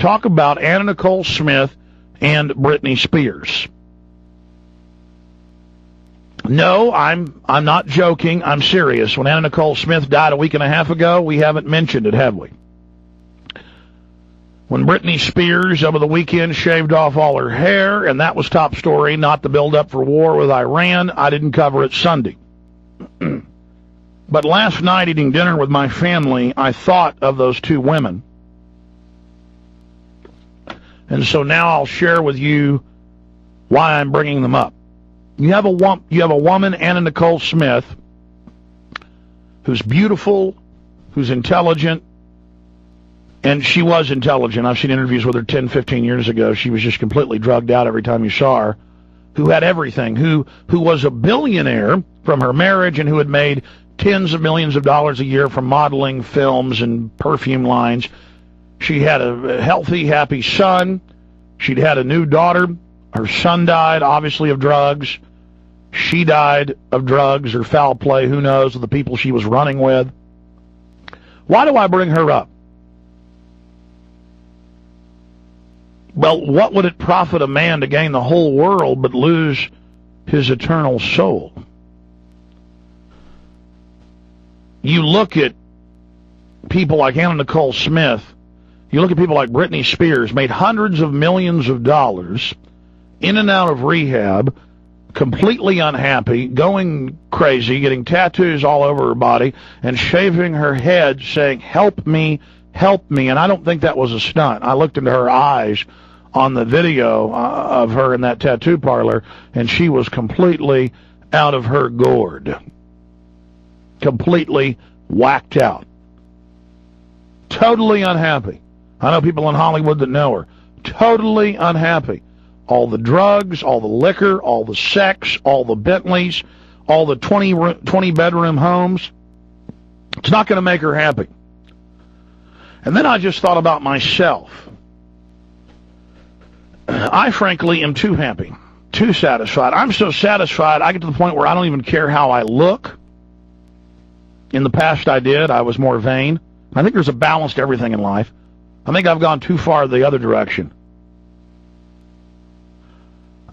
talk about Anna Nicole Smith and Britney Spears. No, I'm not joking. I'm serious. When Anna Nicole Smith died a week and a half ago, we haven't mentioned it, have we? When Britney Spears over the weekend shaved off all her hair, and that was top story, not the build-up for war with Iran, I didn't cover it Sunday. But last night, eating dinner with my family, I thought of those two women. And so now I'll share with you why I'm bringing them up. You have a woman, Anna Nicole Smith, who's beautiful, who's intelligent, and she was intelligent. I've seen interviews with her 10, 15 years ago. She was just completely drugged out every time you saw her, who had everything, who was a billionaire from her marriage and who had made tens of millions of dollars a year from modeling, films, and perfume lines. She had a healthy, happy son. She'd had a new daughter. Her son died, obviously, of drugs. She died of drugs or foul play, who knows, with the people she was running with. Why do I bring her up? Well, what would it profit a man to gain the whole world but lose his eternal soul? You look at people like Anna Nicole Smith, you look at people like Britney Spears, made hundreds of millions of dollars, in and out of rehab, completely unhappy, going crazy, getting tattoos all over her body, and shaving her head, saying, "Help me, help me." And I don't think that was a stunt. I looked into her eyes on the video of her in that tattoo parlor, and she was completely out of her gourd. Completely whacked out. Totally unhappy. I know people in Hollywood that know her. Totally unhappy. All the drugs, all the liquor, all the sex, all the Bentleys, all the 20-bedroom homes. It's not going to make her happy. And then I just thought about myself. I, frankly, am too happy, too satisfied. I'm so satisfied, I get to the point where I don't even care how I look. In the past, I did. I was more vain. I think there's a balance to everything in life. I think I've gone too far the other direction.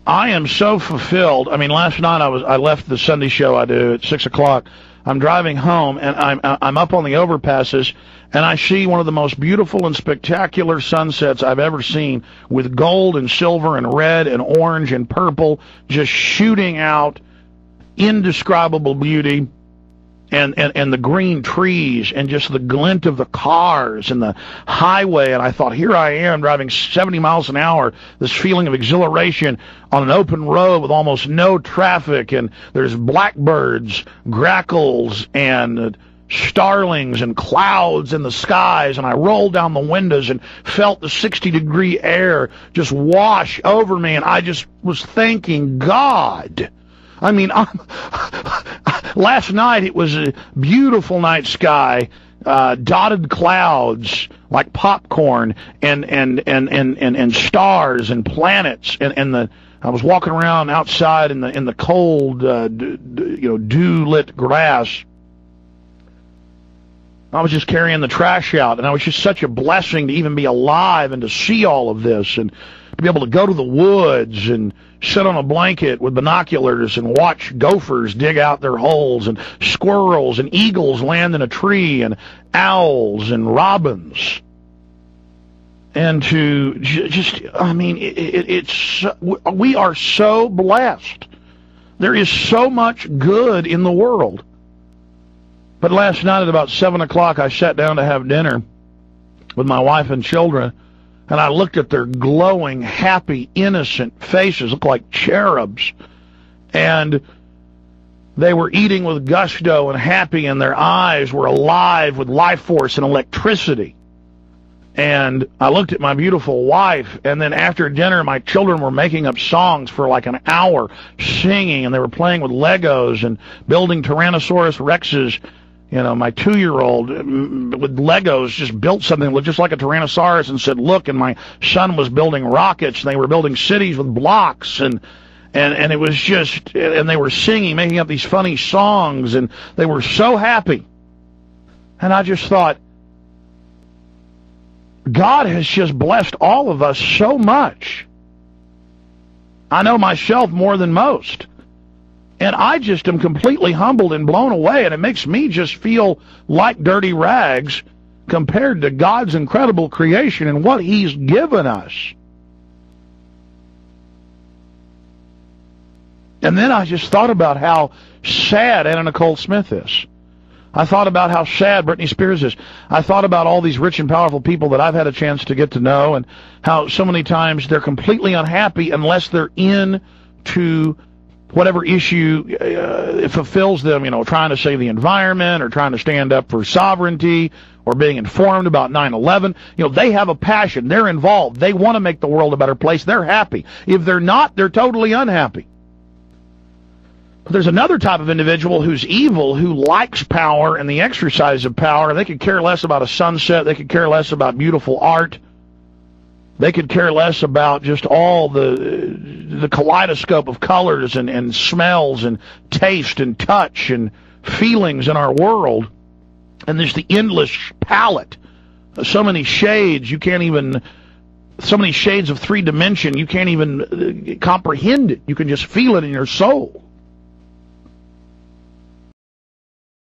I am so fulfilled. I mean, last night I left the Sunday show I do at 6 o'clock. I'm driving home, and I'm up on the overpasses, and I see one of the most beautiful and spectacular sunsets I've ever seen, with gold and silver and red and orange and purple just shooting out, indescribable beauty. And the green trees and just the glint of the cars and the highway. And I thought, here I am driving 70 miles an hour, this feeling of exhilaration on an open road with almost no traffic. And there's blackbirds, grackles, and starlings and clouds in the skies. And I rolled down the windows and felt the 60-degree air just wash over me. And I just was thanking God. I mean, last night it was a beautiful night sky, dotted clouds like popcorn, and stars and planets, and I was walking around outside in the cold, dew-lit grass. I was just carrying the trash out, and it was just such a blessing to even be alive and to see all of this, and to be able to go to the woods and sit on a blanket with binoculars and watch gophers dig out their holes, and squirrels and eagles land in a tree, and owls and robins. And to just, I mean, we are so blessed. There is so much good in the world. But last night at about 7 o'clock, I sat down to have dinner with my wife and children, and I looked at their glowing, happy, innocent faces, looked like cherubs. And they were eating with gusto and happy, and their eyes were alive with life force and electricity. And I looked at my beautiful wife, and then after dinner, my children were making up songs for like an hour, singing, and they were playing with Legos and building Tyrannosaurus Rexes. You know, my 2-year-old with Legos just built something that looked just like a Tyrannosaurus and said, look, and my son was building rockets, and they were building cities with blocks, and it was just, and they were singing, making up these funny songs, and they were so happy. And I just thought, God has just blessed all of us so much. I know myself more than most. And I just am completely humbled and blown away, and it makes me just feel like dirty rags compared to God's incredible creation and what He's given us. And then I just thought about how sad Anna Nicole Smith is. I thought about how sad Britney Spears is. I thought about all these rich and powerful people that I've had a chance to get to know, and how so many times they're completely unhappy unless they're into whatever issue it fulfills them, trying to save the environment or trying to stand up for sovereignty or being informed about 9/11. They have a passion. They're involved. They want to make the world a better place. They're happy. If they're not, they're totally unhappy. But there's another type of individual who's evil, who likes power and the exercise of power. They could care less about a sunset. They could care less about beautiful art. They could care less about just all the kaleidoscope of colors and smells and taste and touch and feelings in our world. And there's the endless palette. So many shades, so many shades of 3 dimension, you can't even comprehend it. You can just feel it in your soul.